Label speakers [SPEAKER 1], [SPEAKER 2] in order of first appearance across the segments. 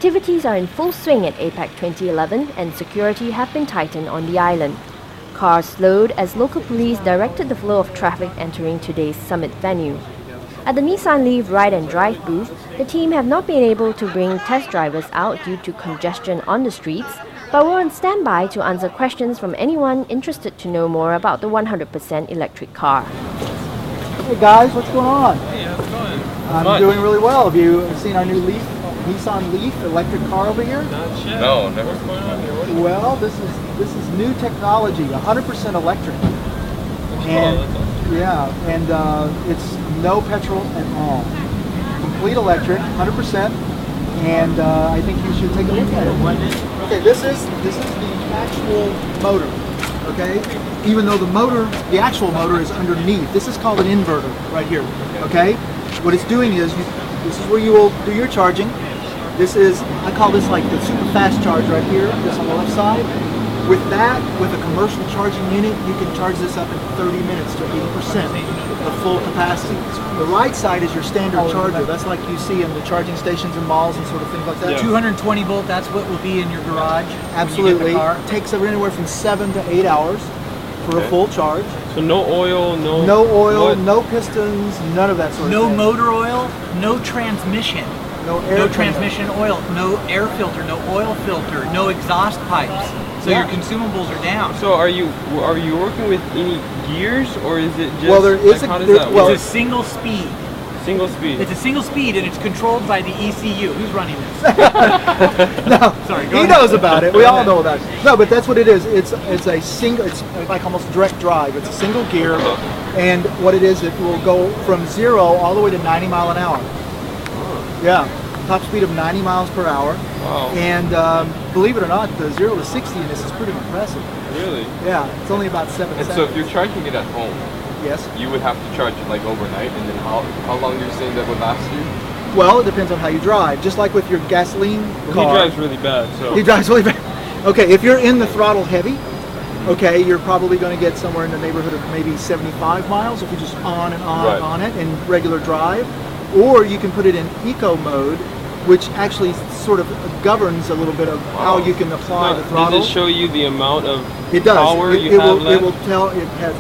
[SPEAKER 1] Activities are in full swing at APEC 2011 and security have been tightened on the island. Cars slowed as local police directed the flow of traffic entering today's summit venue. At the Nissan Leaf Ride and Drive booth, the team have not been able to bring test drivers out due to congestion on the streets, but were on standby to answer questions from anyone interested to know more about the 100% electric car.
[SPEAKER 2] Hey guys, what's going on?
[SPEAKER 3] Hey, how's it going?
[SPEAKER 2] I'm doing really well. Have you seen our new Nissan Leaf electric car over here?
[SPEAKER 3] Not yet.
[SPEAKER 4] No, never. What's going on here? What is
[SPEAKER 2] Well, this is new technology, 100% electric. It's no petrol at all. Complete electric, 100%. And I think you should take a look at it. Okay, this is the actual motor. Okay, even though the actual motor is underneath. This is called an inverter right here. Okay, what it's doing is this is where you will do your charging. This is, I call this like the super fast charge right here, just on the left side. With a commercial charging unit, you can charge this up in 30 minutes to 80% of full capacity. The right side is your standard charger. That's like you see in the charging stations in malls and sort of things like that.
[SPEAKER 3] Yeah.
[SPEAKER 5] 220 volt, that's what will be in your garage.
[SPEAKER 2] Absolutely. It takes anywhere from 7 to 8 hours for a full charge.
[SPEAKER 3] So no oil,
[SPEAKER 2] no pistons, none of that sort of
[SPEAKER 5] No
[SPEAKER 2] thing.
[SPEAKER 5] motor oil, no transmission. No transmission oil, no air filter, no oil filter, no exhaust pipes. So your consumables are down.
[SPEAKER 3] So are you working with any gears, or is it just?
[SPEAKER 2] Well, there is
[SPEAKER 3] how does that work?
[SPEAKER 5] It's a single speed.
[SPEAKER 3] Single speed.
[SPEAKER 5] It's a single speed, and it's controlled by the ECU. Who's running this?
[SPEAKER 2] No,
[SPEAKER 5] Sorry,
[SPEAKER 2] he knows about it. We all know about it. No, but that's what it is. It's a single. It's like almost direct drive. It's a single gear, and what it is, it will go from 0 all the way to 90 mile an hour. Yeah, top speed of 90 miles per hour.
[SPEAKER 3] Wow.
[SPEAKER 2] And believe it or not, the 0 to 60 in this is pretty impressive.
[SPEAKER 3] Really?
[SPEAKER 2] Yeah, it's only about 7
[SPEAKER 4] And
[SPEAKER 2] seconds.
[SPEAKER 4] so if you're charging it at home,
[SPEAKER 2] Yes.
[SPEAKER 4] you would have to charge it like overnight, and then how long you're saying that would last you?
[SPEAKER 2] Well, it depends on how you drive. Just like with your gasoline
[SPEAKER 3] He
[SPEAKER 2] car.
[SPEAKER 3] drives really bad, so.
[SPEAKER 2] He drives really bad. Okay, if you're in the throttle heavy, okay, you're probably going to get somewhere in the neighborhood of maybe 75 miles if you just on and on and on it in regular drive. Or you can put it in eco mode, which actually sort of governs a little bit of how you can apply the throttle.
[SPEAKER 3] Does it show you the amount of
[SPEAKER 2] It does.
[SPEAKER 3] power you have
[SPEAKER 2] will,
[SPEAKER 3] left?
[SPEAKER 2] It will tell. It has.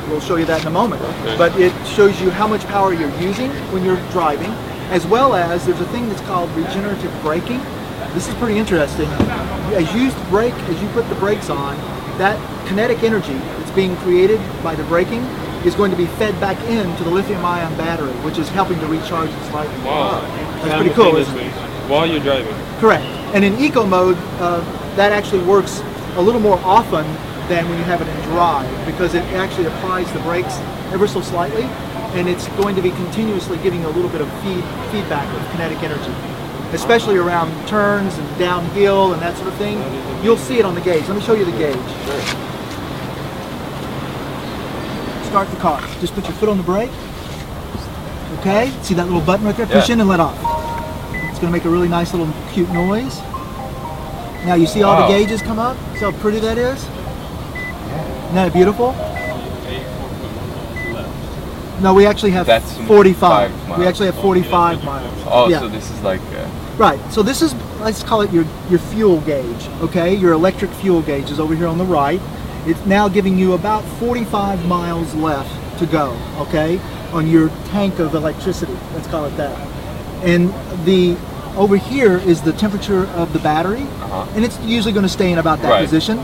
[SPEAKER 2] We'll show you that in a moment.
[SPEAKER 3] Okay.
[SPEAKER 2] But it shows you how much power you're using when you're driving, as well as there's a thing that's called regenerative braking. This is pretty interesting. As you put the brakes on, that kinetic energy that's being created by the braking is going to be fed back into the lithium-ion battery, which is helping to recharge the slightly.
[SPEAKER 3] Wow.
[SPEAKER 2] That's pretty cool, isn't it?
[SPEAKER 3] While you're driving.
[SPEAKER 2] Correct. And in eco mode, that actually works a little more often than when you have it in drive, because it actually applies the brakes ever so slightly, and it's going to be continuously giving a little bit of feedback of kinetic energy, especially around turns and downhill and that sort of thing. You'll see it on the gauge. Let me show you the gauge. Start the car. Just put your foot on the brake. Okay, see that little button right there? Push in and let off. It's going to make a really nice little cute noise. Now you see all the gauges come up? See how pretty that is? Isn't that beautiful? No, we actually have 45.
[SPEAKER 4] miles.
[SPEAKER 2] We actually have 45 miles.
[SPEAKER 4] Oh,
[SPEAKER 2] Yeah.
[SPEAKER 4] so this is like...
[SPEAKER 2] Right, so this is, let's call it your fuel gauge, okay? Your electric fuel gauge is over here on the right. It's now giving you about 45 miles left to go, okay? On your tank of electricity, let's call it that. And over here is the temperature of the battery, and it's usually going to stay in about that position.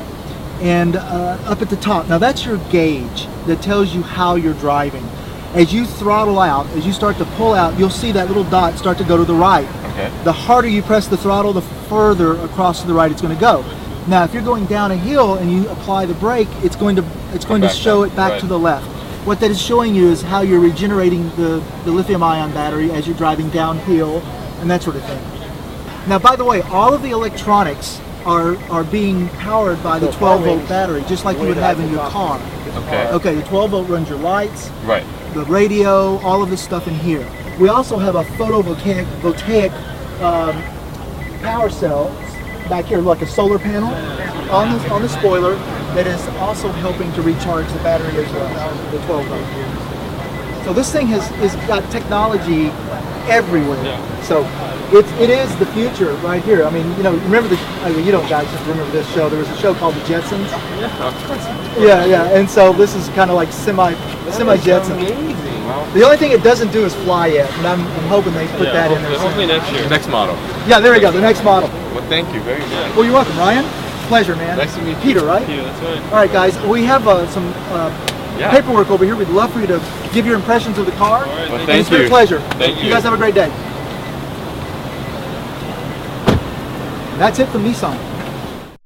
[SPEAKER 2] And up at the top, now that's your gauge that tells you how you're driving. As you throttle out, as you start to pull out, you'll see that little dot start to go to the right.
[SPEAKER 4] Okay.
[SPEAKER 2] The harder you press the throttle, the further across to the right it's going to go. Now, if you're going down a hill and you apply the brake, it's going to show it back to the left. What that is showing you is how you're regenerating the lithium-ion battery as you're driving downhill and that sort of thing. Now, by the way, all of the electronics are being powered by the 12-volt battery, just like you would have in your car.
[SPEAKER 4] Okay.
[SPEAKER 2] Okay, the 12-volt runs your lights,
[SPEAKER 4] Right.
[SPEAKER 2] the radio, all of this stuff in here. We also have a photovoltaic power cell back here, like a solar panel on the spoiler that is also helping to recharge the battery as well, the 12 volt. So this thing is got technology everywhere.
[SPEAKER 3] Yeah.
[SPEAKER 2] So it is the future right here. I mean, you know, remember you don't guys just remember this show. There was a show called The Jetsons.
[SPEAKER 4] Yeah, of course.
[SPEAKER 2] Yeah, yeah. And so this is kind of like semi Jetsons.
[SPEAKER 4] Amazing. Wow.
[SPEAKER 2] The only thing it doesn't do is fly yet, and I'm hoping they put that in there.
[SPEAKER 3] Hopefully
[SPEAKER 2] soon.
[SPEAKER 3] next year.
[SPEAKER 4] Next model.
[SPEAKER 2] Yeah, there we go. The next model.
[SPEAKER 4] Well, thank you very much.
[SPEAKER 2] Well, you're welcome, Ryan. Pleasure, man.
[SPEAKER 4] Nice to meet you.
[SPEAKER 2] Peter, right?
[SPEAKER 3] Yeah, that's right.
[SPEAKER 2] All right, guys. We have some
[SPEAKER 4] Yeah.
[SPEAKER 2] paperwork over here. We'd love for you to give your impressions of the car.
[SPEAKER 3] All right,
[SPEAKER 4] Well,
[SPEAKER 2] And
[SPEAKER 4] thank
[SPEAKER 2] it's been a
[SPEAKER 4] you.
[SPEAKER 2] pleasure.
[SPEAKER 4] Thank you.
[SPEAKER 2] You guys have a great day. That's it from Nissan.